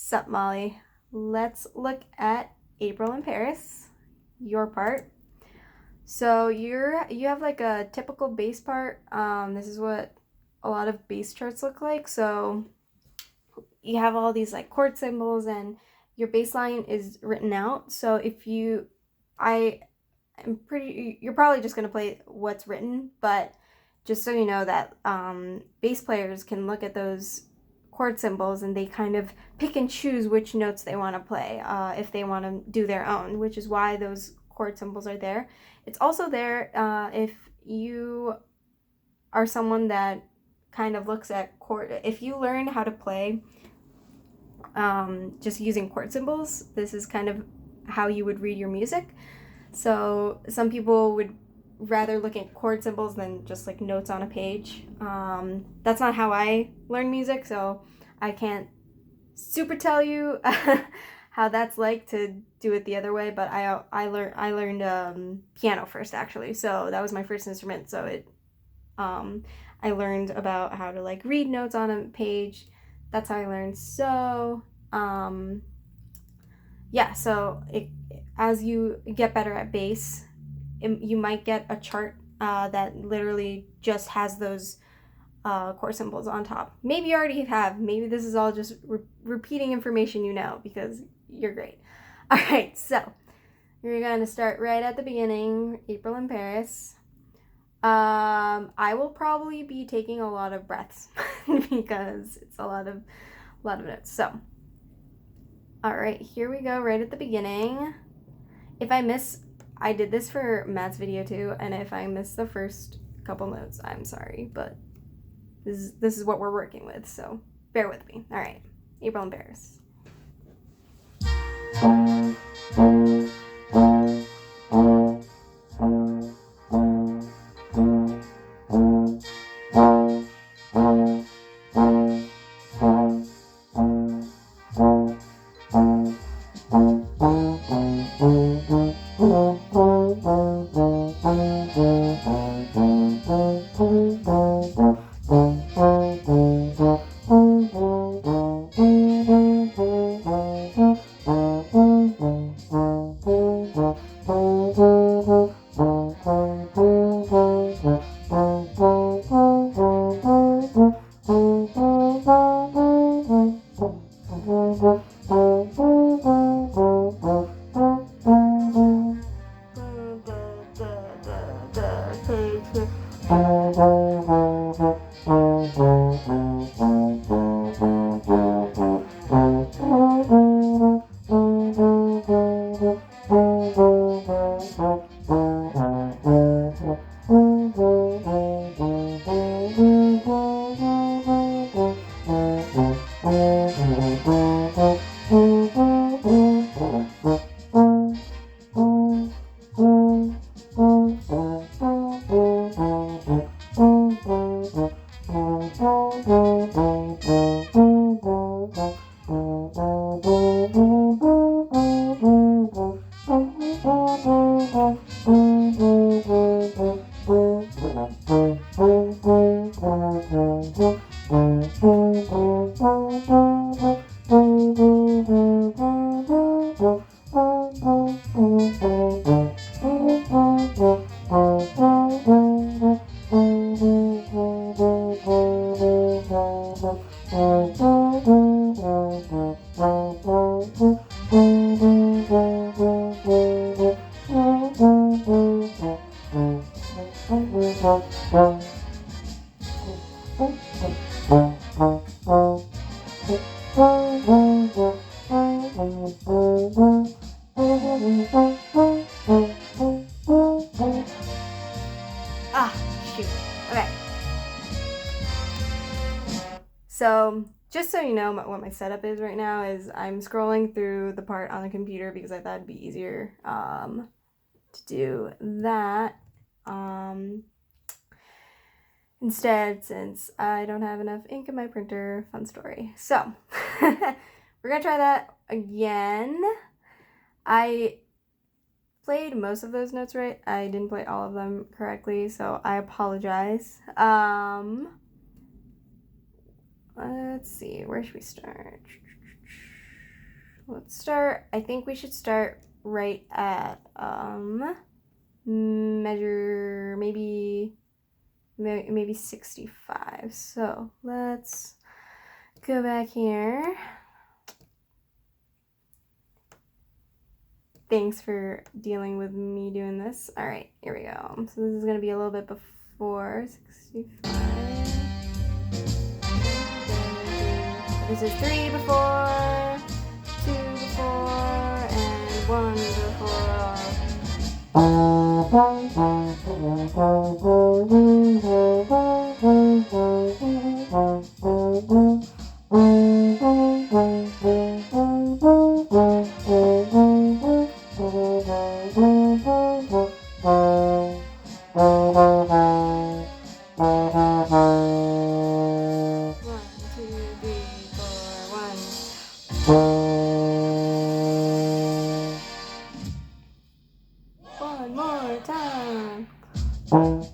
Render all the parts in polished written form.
Sup, Molly? Let's look at April in Paris, your part. So you have like a typical bass part. This is what a lot of bass charts look like. So you have all these like chord symbols and your bass line is written out. So I am pretty, you're probably just gonna play what's written, but just so you know that bass players can look at those chord symbols and they kind of pick and choose which notes they want to play if they want to do their own, which is why those chord symbols are there. It's also there if you are someone that kind of looks at chord. If you learn how to play just using chord symbols, this is kind of how you would read your music. So some people would rather look at chord symbols than just like notes on a page. That's not how I learn music, so I can't super tell you how that's like to do it the other way. But I learned piano first actually, so that was my first instrument. So I learned about how to like read notes on a page. That's how I learned. So yeah, so as you get better at bass, you might get a chart that literally just has those chord symbols on top. Maybe you already have. Maybe this is all just repeating information you know because you're great. All right, so we're going to start right at the beginning, April in Paris. I will probably be taking a lot of breaths because it's a lot of notes. So, all right, here we go right at the beginning. If I miss, I did this for Matt's video too, and if I miss the first couple notes, I'm sorry, but this is what we're working with, so bear with me. All right, April in Paris. Okay. So, just so you know what my setup is right now is I'm scrolling through the part on the computer because I thought it'd be easier to do that instead since I don't have enough ink in my printer. Fun story. So, we're going to try that again. I played most of those notes right. I didn't play all of them correctly, so I apologize. Let's see, where should we start? let's start. I think we should start right at measure maybe 65. So let's go back here. Thanks for dealing with me doing this. All right, here we go. So this is gonna be a little bit before 65. This is 3 before, 2 before, and 1 before. One more time. Oops.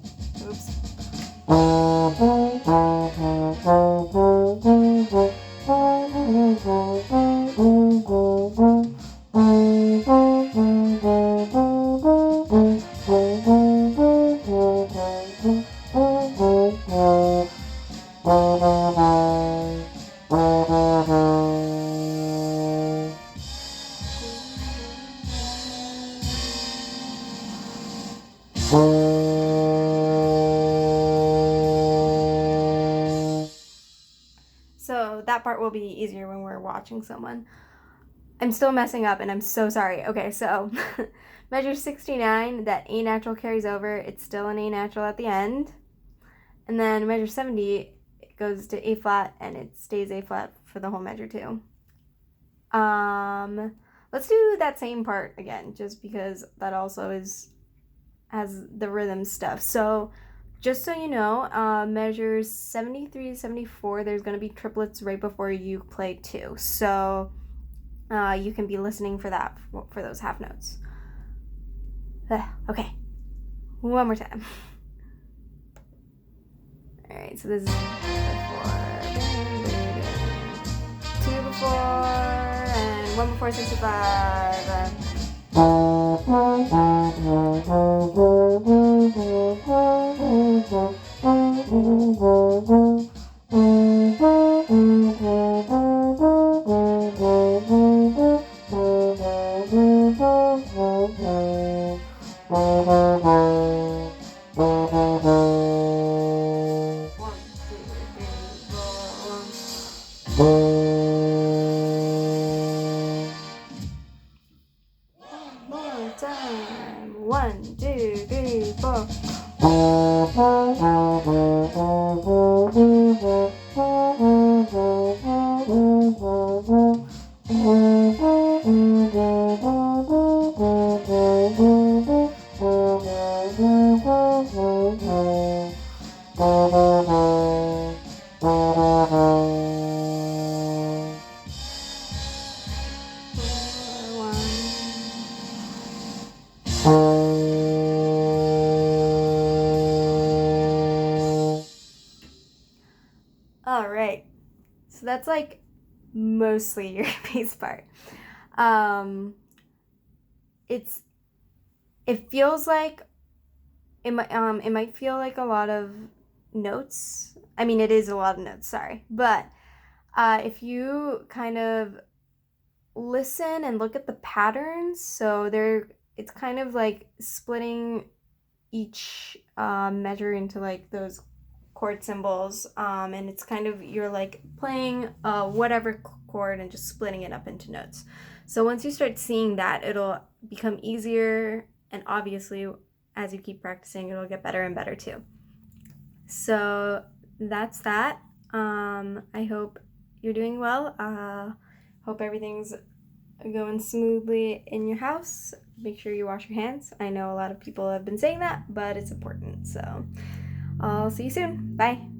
So that part will be easier when we're watching someone. I'm still messing up and I'm so sorry. Okay, so measure 69, that A natural carries over. It's still an A natural at the end. And then measure 70, it goes to A flat and it stays A flat for the whole measure too. Let's do that same part again, just because that also has the rhythm stuff. So just so you know, measures 73 to 74, there's going to be triplets right before you play 2. So you can be listening for that, for those half notes. Okay, one more time. All right, so this is before, 2 before, and 1 before 65. Time. 1, 2, 3, 4. All right, so that's like mostly your bass part. It feels like it might feel like a lot of notes. I mean, it is a lot of notes, sorry. But if you kind of listen and look at the patterns, so it's kind of like splitting each measure into like those chord symbols, and it's kind of, you're like playing whatever chord and just splitting it up into notes. So once you start seeing that, it'll become easier, and obviously as you keep practicing, it'll get better and better too. So that's that. I hope you're doing well. Hope everything's going smoothly in your house. Make sure you wash your hands. I know a lot of people have been saying that, but it's important. So I'll see you soon. Bye.